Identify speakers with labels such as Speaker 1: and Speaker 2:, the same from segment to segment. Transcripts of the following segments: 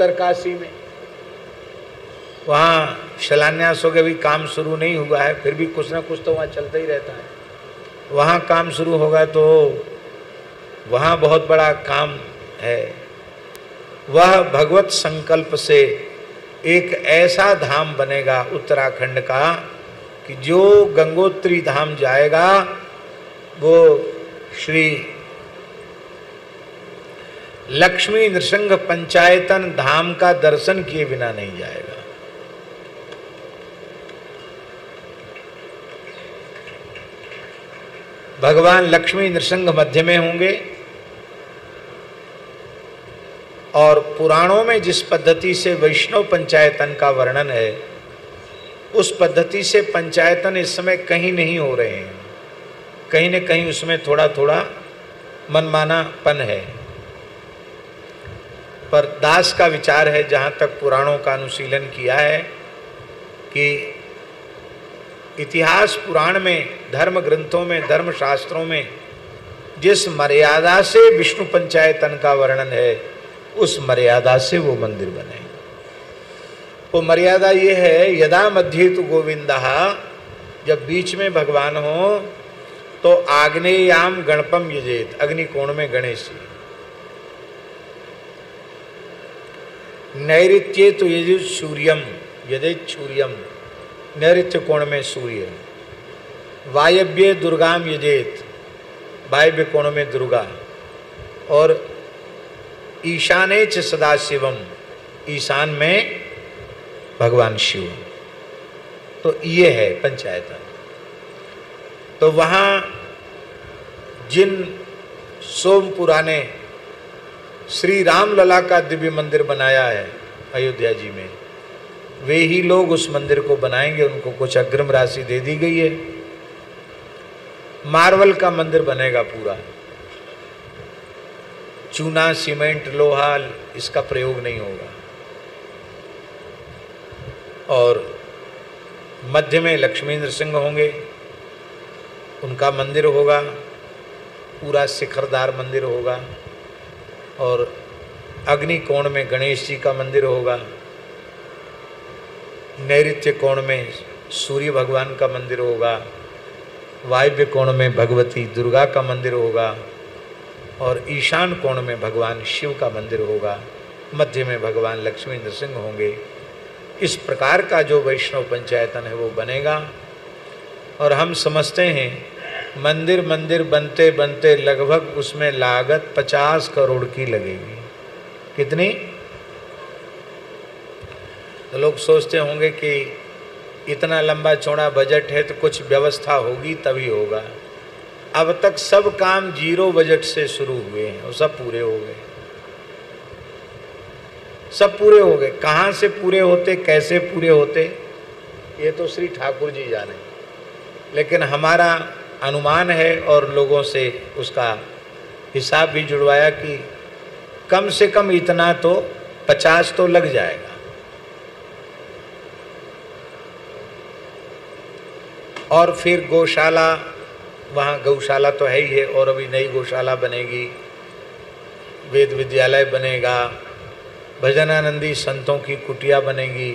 Speaker 1: उत्तरकाशी में। वहाँ शिलान्यास हो गया, भी काम शुरू नहीं हुआ है, फिर भी कुछ ना कुछ तो वहाँ चलता ही रहता है। वहाँ काम शुरू होगा तो वहाँ बहुत बड़ा काम है। वह भगवत संकल्प से एक ऐसा धाम बनेगा उत्तराखंड का कि जो गंगोत्री धाम जाएगा वो श्री लक्ष्मी नृसिंह पंचायतन धाम का दर्शन किए बिना नहीं जाएगा। भगवान लक्ष्मी नृसिंह मध्य में होंगे और पुराणों में जिस पद्धति से वैष्णव पंचायतन का वर्णन है उस पद्धति से पंचायतन इस समय कहीं नहीं हो रहे हैं। कहीं न कहीं उसमें थोड़ा थोड़ा मनमानापन है। पर दास का विचार है, जहाँ तक पुराणों का अनुशीलन किया है, कि इतिहास पुराण में, धर्म ग्रंथों में, धर्म शास्त्रों में जिस मर्यादा से विष्णु पंचायतन का वर्णन है उस मर्यादा से वो मंदिर बने। वो मर्यादा ये है, यदा मध्य तु गोविंदः, जब बीच में भगवान हो तो आग्नेयाम गणपम यजेत, अग्नि कोण में गणेश जी। नैऋत्ये तो यजुत सूर्यम, यदेत सूर्यम, नैऋत्य कोण में सूर्य। वायव्ये दुर्गाम यजेत, वायव्य कोण में दुर्गा। और ईशाने च सदाशिवम, ईशान में भगवान शिव। तो ये है पंचायतन। तो वहाँ जिन सोमपुरा ने श्री राम लला का दिव्य मंदिर बनाया है अयोध्या जी में, वे ही लोग उस मंदिर को बनाएंगे। उनको कुछ अग्रिम राशि दे दी गई है। मार्बल का मंदिर बनेगा पूरा, चूना सीमेंट लोहा इसका प्रयोग नहीं होगा। और मध्य में लक्ष्मी नृसिंह होंगे, उनका मंदिर होगा, पूरा शिखरदार मंदिर होगा। और अग्नि कोण में गणेश जी का मंदिर होगा। नैऋत्य कोण में सूर्य भगवान का मंदिर होगा। वायव्य कोण में भगवती दुर्गा का मंदिर होगा। और ईशान कोण में भगवान शिव का मंदिर होगा। मध्य में भगवान लक्ष्मी नृसिंह होंगे। इस प्रकार का जो वैष्णव पंचायतन है वो बनेगा। और हम समझते हैं मंदिर मंदिर बनते बनते लगभग उसमें लागत 50 करोड़ की लगेगी। कितनी? तो लोग सोचते होंगे कि इतना लंबा चौड़ा बजट है तो कुछ व्यवस्था होगी तभी होगा। अब तक सब काम 0 बजट से शुरू हुए हैं और सब पूरे हो गए। सब पूरे हो गए। कहाँ से पूरे होते, कैसे पूरे होते, ये तो श्री ठाकुर जी जाने। लेकिन हमारा अनुमान है और लोगों से उसका हिसाब भी जुड़वाया कि कम से कम इतना तो 50 तो लग जाएगा। और फिर गौशाला, वहाँ गौशाला तो है ही है और अभी नई गौशाला बनेगी, वेद विद्यालय बनेगा, भजनानंदी संतों की कुटिया बनेगी।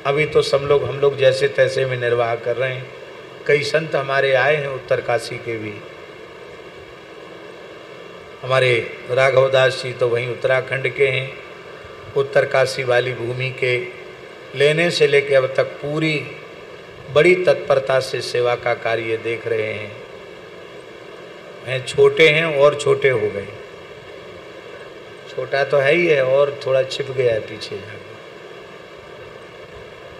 Speaker 1: अभी तो सब लोग, हम लोग जैसे तैसे में निर्वाह कर रहे हैं। कई संत हमारे आए हैं उत्तरकाशी के भी। हमारे राघवदास जी तो वहीं उत्तराखंड के हैं। उत्तरकाशी वाली भूमि के लेने से लेकर अब तक पूरी बड़ी तत्परता से सेवा का कार्य देख रहे हैं। छोटे हैं और छोटे हो गए। छोटा तो है ही है और थोड़ा छिप गया है पीछे जाकर।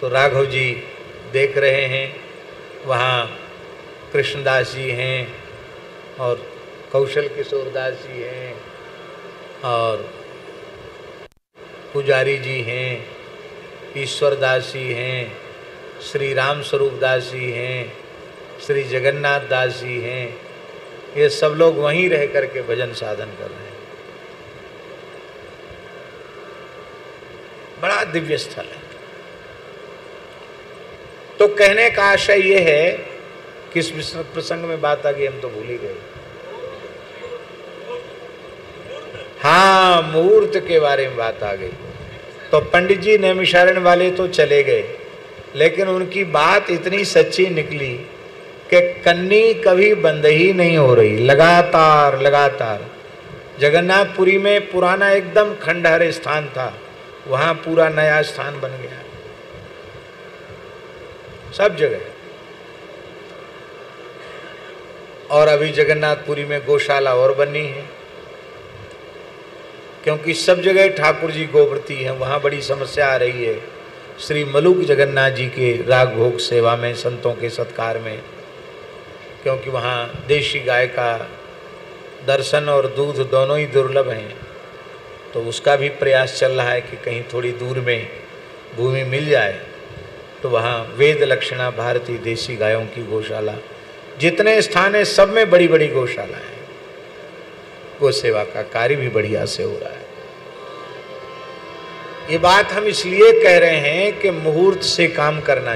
Speaker 1: तो राघव जी देख रहे हैं। वहाँ कृष्णदास जी हैं और कौशल किशोर दास जी हैं और पुजारी जी हैं, ईश्वर दास जी हैं, श्री राम स्वरूप दास जी हैं, श्री जगन्नाथ दास जी हैं। ये सब लोग वहीं रह करके भजन साधन कर रहे हैं। बड़ा दिव्य स्थल है। तो कहने का आशय ये है, किस प्रसंग में बात आ गई हम तो भूल ही गए। हाँ, मुहूर्त के बारे में बात आ गई। तो पंडित जी नैमिषारण्य वाले तो चले गए, लेकिन उनकी बात इतनी सच्ची निकली कि कन्नी कभी बंद ही नहीं हो रही, लगातार लगातार। जगन्नाथपुरी में पुराना एकदम खंडहर स्थान था, वहां पूरा नया स्थान बन गया, सब जगह। और अभी जगन्नाथपुरी में गौशाला और बनी है, क्योंकि सब जगह ठाकुर जी गोवर्ती हैं, वहाँ बड़ी समस्या आ रही है। श्री मलुक जगन्नाथ जी के राग भोग सेवा में, संतों के सत्कार में, क्योंकि वहाँ देशी गाय का दर्शन और दूध दोनों ही दुर्लभ हैं, तो उसका भी प्रयास चल रहा है कि कहीं थोड़ी दूर में भूमि मिल जाए तो वहाँ वेद लक्षणा भारतीय देसी गायों की गौशाला, जितने स्थान है सब में बड़ी बड़ी गौशाला है। गौ सेवा का कार्य भी बढ़िया से हो रहा है। ये बात हम इसलिए कह रहे हैं कि मुहूर्त से काम करना